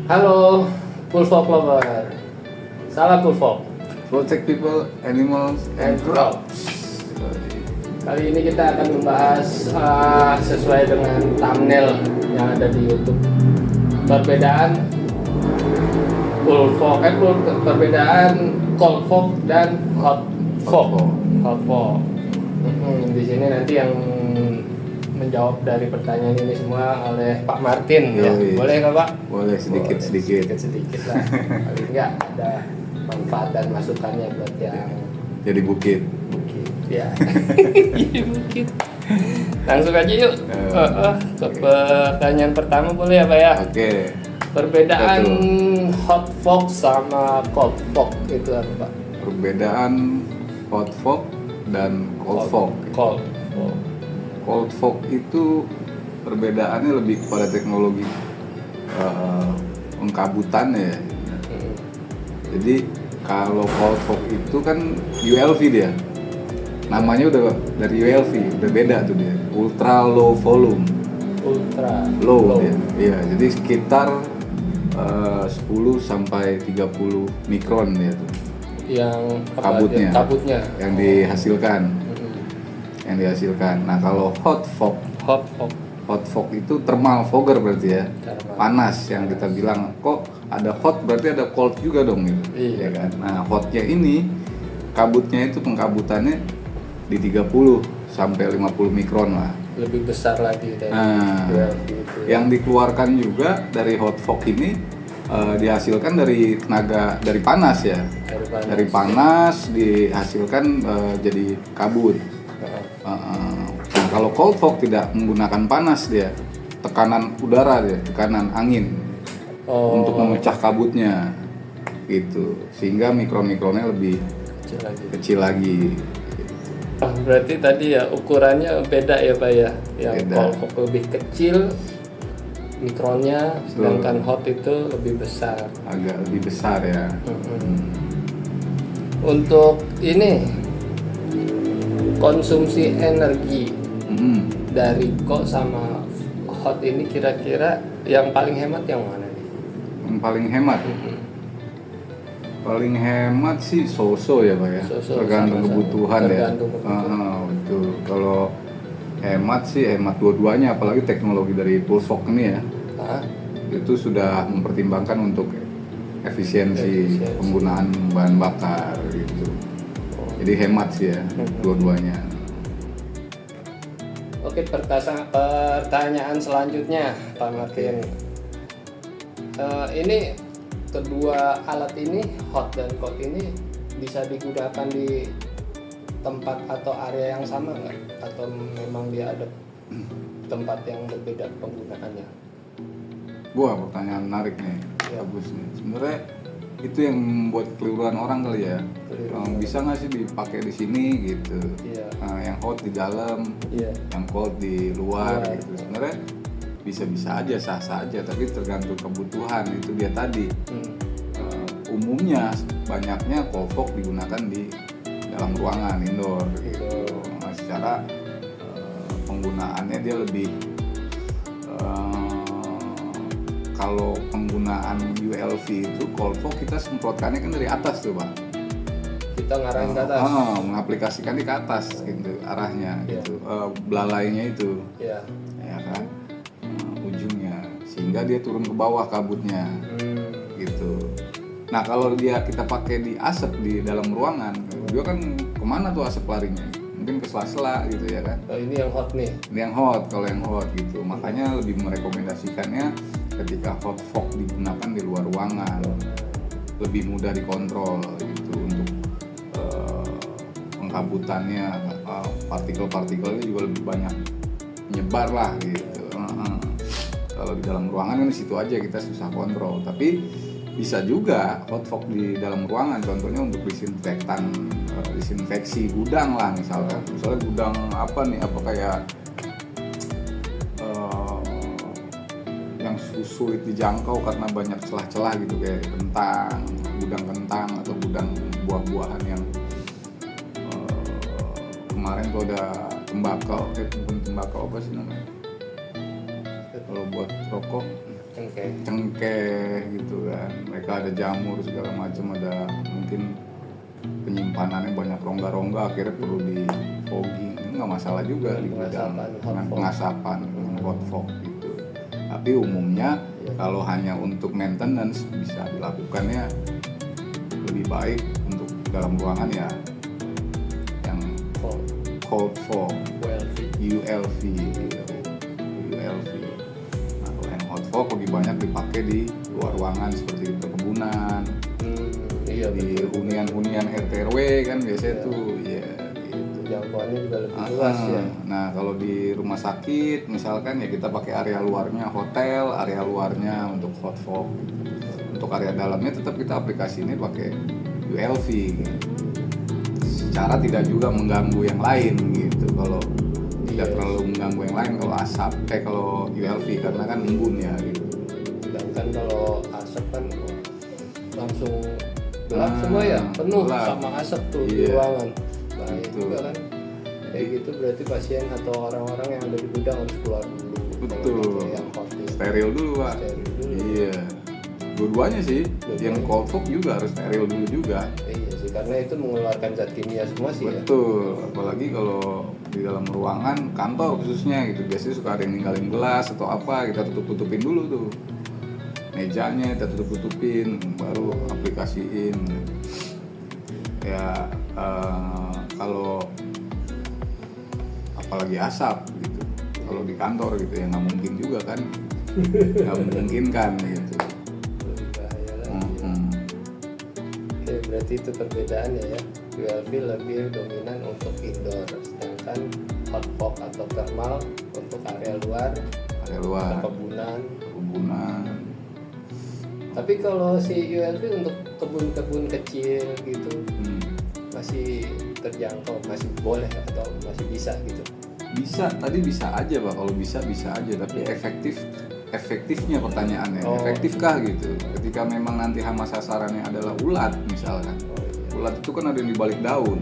Halo, Pulfok Lover. Salam Pulfok. Protect people, animals, and crops. Kali ini kita akan membahas sesuai dengan thumbnail yang ada di YouTube. Perbedaan perbedaan cold fog dan hot fog. Hot fog. Di sini nanti yang menjawab dari pertanyaan ini semua oleh Pak Martin. Ya. Boleh nggak Pak? Boleh sedikit. Sedikit lah. Paling nggak ada manfaat dan masukannya buat yang Jadi bukit. ya. Jadi bukit. Langsung aja yuk. Ke pertanyaan pertama boleh ya Pak ya? Oke. Perbedaan hot fog sama cold fog itu apa Pak? Perbedaan hot fog dan cold fog. Cold fog. Cold fog itu perbedaannya lebih kepada teknologi pengkabutan ya. Jadi kalau cold fog itu kan ULV dia. Namanya udah dari ULV, udah beda tuh dia. Ultra low volume. Ultra Low. Dia. Iya, jadi sekitar 10 sampai 30 mikron dia tuh. Yang kabutnya yang dihasilkan. Yang dihasilkan. Nah, kalau hot fog itu thermal fogger berarti ya. Panas yang kita bilang kok ada hot berarti ada cold juga dong gitu. Iya. Ya kan? Nah, hotnya ini kabutnya itu pengkabutannya di 30 sampai 50 mikron lah. Lebih besar lagi dari itu. Yang dikeluarkan juga dari hot fog ini dihasilkan dari tenaga dari panas ya. Dari panas dihasilkan jadi kabut. Nah, kalau cold fog tidak menggunakan panas dia, tekanan udara dia, tekanan angin untuk memecah kabutnya gitu, sehingga mikron-mikronnya lebih kecil lagi. Berarti tadi ya ukurannya beda ya Pak ya, yang cold fog lebih kecil mikronnya, sedangkan hot itu lebih besar. Agak lebih besar ya. Untuk ini konsumsi energi dari cold sama hot ini kira-kira yang paling hemat yang mana nih? Yang paling hemat? Paling hemat sih so-so ya Pak ya. Tergantung kebutuhan ya. Betul. Kalau hemat sih hemat dua-duanya, apalagi teknologi dari Pulfok ini ya. Itu sudah mempertimbangkan untuk efisiensi penggunaan bahan bakar gitu. Jadi hemat sih ya dua-duanya. Oke, pertanyaan selanjutnya Pak Martin. Ini kedua alat ini, hot dan cold ini bisa digunakan di tempat atau area yang sama nggak? Atau memang dia ada tempat yang berbeda penggunaannya? Wah, pertanyaan menarik nih. Bagus nih. Sebenarnya itu yang membuat keliruan orang kali ya. Bisa nggak sih dipakai di sini gitu? Yang hot di dalam, yang cold di luar gitu. Sebenarnya bisa-bisa aja, sah-sah aja, tapi tergantung kebutuhan. Itu dia tadi. Umumnya banyaknya cold fog digunakan di dalam ruangan indoor gitu. Nah, secara penggunaannya dia lebih kalau penggunaan ULV itu cold fog kita semprotkannya kan dari atas tuh Pak. Kita ngarahin ke atas. Mengaplikasikannya ke atas gitu arahnya gitu. Belalainya itu. Ya kan. Ujungnya sehingga dia turun ke bawah kabutnya. Gitu. Nah, kalau kita pakai di asap di dalam ruangan, dia kan kemana tuh asap larinya? Mungkin ke sela-sela gitu ya kan. Ini yang hot nih. Ini yang hot, kalau yang hot gitu. Makanya lebih merekomendasikannya ketika hot fog digunakan di luar ruangan. Lebih mudah dikontrol gitu untuk pengkabutannya, partikel-partikelnya juga lebih banyak menyebar lah gitu. Kalau di dalam ruangan kan di situ aja kita susah kontrol, tapi bisa juga hot fog di dalam ruangan, contohnya untuk disinfeksi gudang lah misalnya gudang apa kayak yang sulit dijangkau karena banyak celah-celah gitu, kayak gudang kentang atau gudang buah-buahan yang kemarin tuh ada tembakau apa sih namanya kalau buat rokok cengkeh gitu kan. Mereka ada jamur segala macam, ada mungkin penyimpanannya banyak rongga-rongga, akhirnya perlu di fogging. Ini nggak masalah juga di gudang dengan pengasapan hot fog gitu. Tapi umumnya kalau hanya untuk maintenance bisa dilakukannya lebih baik untuk dalam ruangan ya yang cold fog, ULV. Nah, kalau yang hot fog lebih banyak dipakai di luar ruangan seperti di perkebunan, di hunian RT/RW kan biasanya tuh ya gitu. Jangkauannya juga lebih luas ya. Nah kalau di rumah sakit misalkan ya kita pakai area luarnya hotel, area luarnya untuk hot fog. Untuk area dalamnya tetap kita aplikasi ini pakai ULV gitu. Secara tidak juga mengganggu yang lain gitu. Kalau tidak terlalu mengganggu yang lain kalau asap kalau ULV karena kan embun ya gitu. Sedangkan kalau asap kan langsung gelap semua ya, penuh gelap. sama asap tuh di ruangan. Bahaya juga kan. Kayak gitu berarti pasien atau orang-orang yang ada di gudang harus keluar dulu. Betul. Yang hot steril dulu Pak. Iya. Dua-duanya sih. Yang cold fog juga harus steril dulu juga. Iya sih, karena itu mengeluarkan zat kimia semua sih. Betul. Apalagi kalau di dalam ruangan kantor khususnya gitu, biasanya suka ada yang ninggalin gelas atau apa, kita tutup-tutupin dulu tuh mejanya, kita tutup-tutupin baru aplikasiin ya. Kalau apalagi asap gitu, kalau di kantor gitu ya nggak mungkin juga kan, nggak memungkinkan gitu. Lebih bahaya lagi. Oke, berarti itu perbedaannya ya. ULV lebih dominan untuk indoor, sedangkan hot fog atau thermal untuk area luar, perkebunan. Tapi kalau si ULV untuk kebun-kebun kecil gitu masih terjangkau, masih boleh atau masih bisa gitu? Bisa, tadi bisa aja Pak, kalau bisa aja, tapi efektifnya pertanyaannya, efektifkah gitu? Ketika memang nanti hama sasarannya adalah ulat misalkan, ulat itu kan ada di balik daun.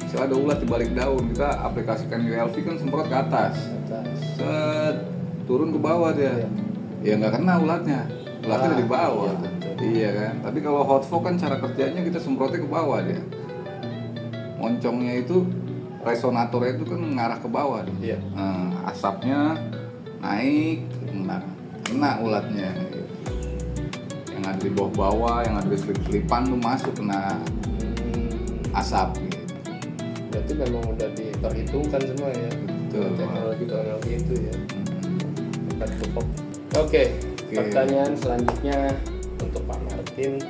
Misalnya ada ulat di balik daun, kita aplikasikan ULV kan semprot ke atas, set turun ke bawah dia, ya nggak kena ulatnya ada di bawah. Iya kan, tapi kalau hot fog kan cara kerjanya kita semprotnya ke bawah dia, moncongnya itu resonatornya itu kan mengarah ke bawah. Asapnya naik, kena ulatnya gitu. Yang ada di bawah-bawah, yang ada di selip-selipan tuh masuk kena asap gitu. Berarti memang udah diperhitungkan semua ya. Betul. Teknologi itu ya. Oke. Pertanyaan selanjutnya untuk Pak Martin.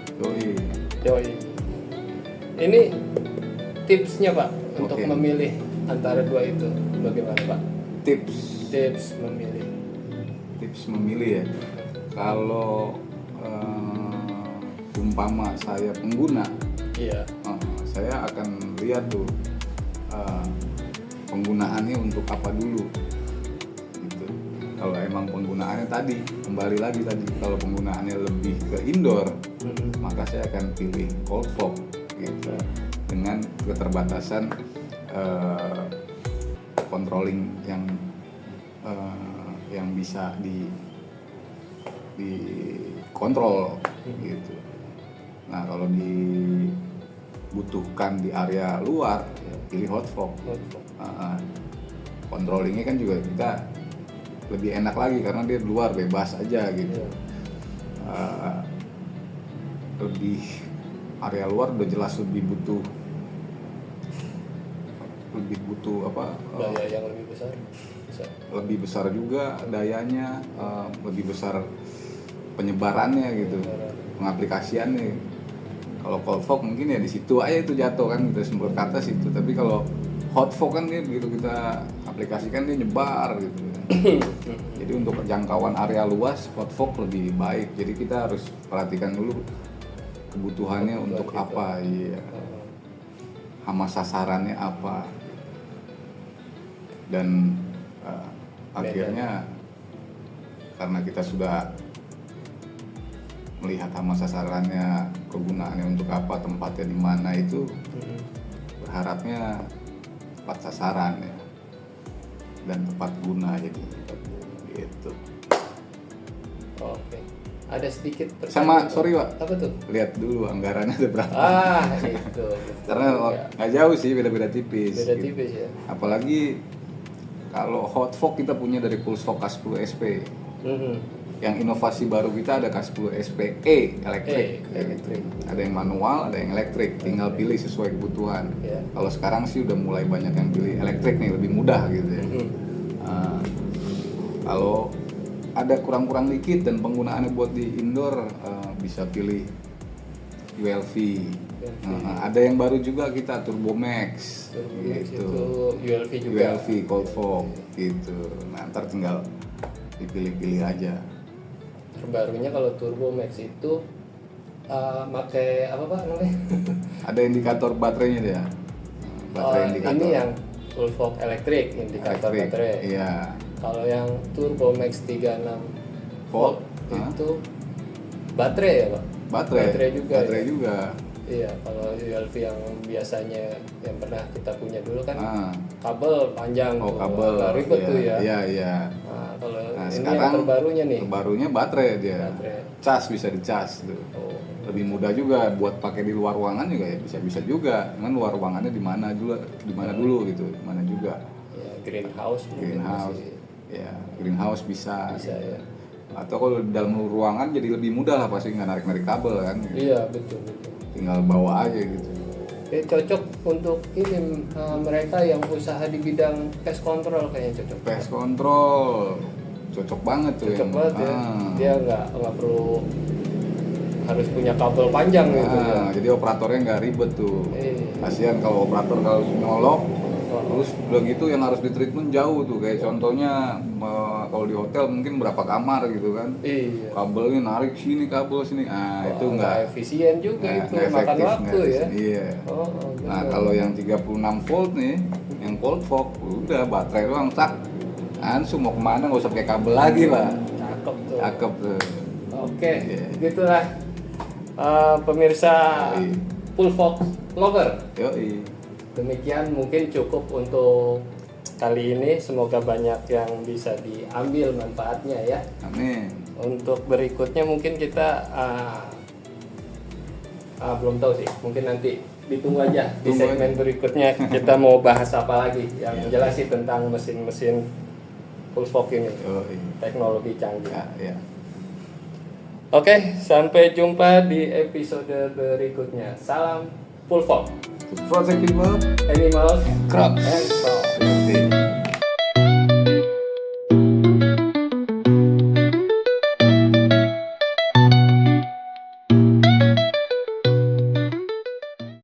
Yoi. Ini tipsnya Pak untuk memilih antara dua itu bagaimana Pak? Tips memilih ya. Kalau umpama saya pengguna, saya akan lihat tuh penggunaannya untuk apa dulu. Gitu. Kalau emang penggunaannya tadi kembali lagi kalau penggunaannya lebih ke indoor, maka saya akan pilih cold fog gitu. Dengan keterbatasan controlling yang bisa dikontrol gitu. Nah kalau dibutuhkan di area luar ya pilih hot fog. Controllingnya kan juga kita lebih enak lagi karena dia di luar bebas aja gitu. Lebih area luar udah jelas lebih butuh apa? Daya yang lebih besar. Lebih besar juga dayanya, lebih besar penyebarannya gitu, pengaplikasiannya. Kalau cold fog mungkin ya di situ aja itu jatuh kan, kita semprot ke atas itu. Tapi kalau hot fog kan dia begitu kita aplikasikan dia nyebar gitu. Jadi untuk jangkauan area luas hot fog lebih baik. Jadi kita harus perhatikan dulu kebutuhannya untuk apa, iya. Hama sasarannya apa. Dan akhirnya karena kita sudah melihat hama sasarannya, kegunaannya untuk apa, tempatnya di mana itu, berharapnya tepat sasaran ya dan tepat guna jadi gitu. Oke. Ada sedikit Sama, pertanyaan. sorry Pak, Apa tuh? lihat dulu anggarannya ada berapa. Itu. Karena nggak jauh sih, beda-beda tipis. Beda gitu. tipis ya. Apalagi kalau hot fork kita punya dari Pulsefok K10 SP. Yang inovasi baru kita ada K10 SP elektrik. Elektrik. Ada yang manual, ada yang elektrik. Tinggal pilih sesuai kebutuhan. Ya. Kalau sekarang sih udah mulai banyak yang pilih elektrik nih, lebih mudah gitu ya. Kalau ada kurang-kurang dikit dan penggunaannya buat di indoor, bisa pilih ULV. Ada yang baru juga kita Turbo Max. Itu ULV juga. ULV Cold Fork gitu. Nah, ntar tinggal dipilih-pilih aja. Terbarunya kalau Turbo Max itu pakai apa Pak namanya? Ada indikator baterainya dia. Baterai indikator. Ini yang full fork elektrik, indikator elektrik. baterai. Iya. Kalau yang Turbo Max 36 volt itu baterai ya Pak? Baterai juga. Baterai ya? juga. Iya, kalau ULV yang biasanya yang pernah kita punya dulu kan kabel panjang Oh, tuh, kabel. agak ribet Iya, tuh ya. Iya. Nah, kalau ini Sekarang yang terbarunya nih. Terbarunya baterai dia. Baterai. Cas bisa dicas tuh. Oh, Lebih mudah juga buat pakai di luar ruangan juga ya bisa juga. Cuman luar ruangannya di mana dulu gitu, di mana juga. ya greenhouse. mungkin Greenhouse. masih Ya, greenhouse bisa. Bisa ya. Atau kalau di dalam ruangan jadi lebih mudah lah, pasti nggak narik kabel kan. Iya betul. Tinggal bawa aja gitu. Cocok untuk ini mereka yang usaha di bidang pest control kayaknya cocok. Pest control cocok banget tuh. Cocok banget ya. Dia nggak perlu harus punya kabel panjang gitu ya. Jadi operatornya nggak ribet tuh. Kasihan kalau operator kalau nyolok, terus udah gitu yang harus ditreatment jauh tuh. Kayak contohnya kalau di hotel mungkin berapa kamar gitu kan. Iya. Kabelnya narik sini, kabel sini. Itu nggak efisien juga itu, nggak makan efektif, waktu nggak ya. efisien. Iya. Nah kalau yang 36 volt nih, yang cold fork, udah baterai doang tak. Langsung mau kemana nggak usah pakai kabel lagi Pak. Cakep tuh. Cakep tuh. Oke, gitulah pemirsa Full Fox Lover. Yoi. Demikian mungkin cukup untuk kali ini. Semoga banyak yang bisa diambil manfaatnya ya. Amin. Untuk berikutnya mungkin kita belum tahu sih. Mungkin nanti ditunggu aja di segmen berikutnya kita mau bahas apa lagi yang jelas sih tentang mesin-mesin Full Fox ini. Teknologi canggih. Ya. Oke, sampai jumpa di episode berikutnya. Salam Full Fox. To protect people, Animals crops. and Crops.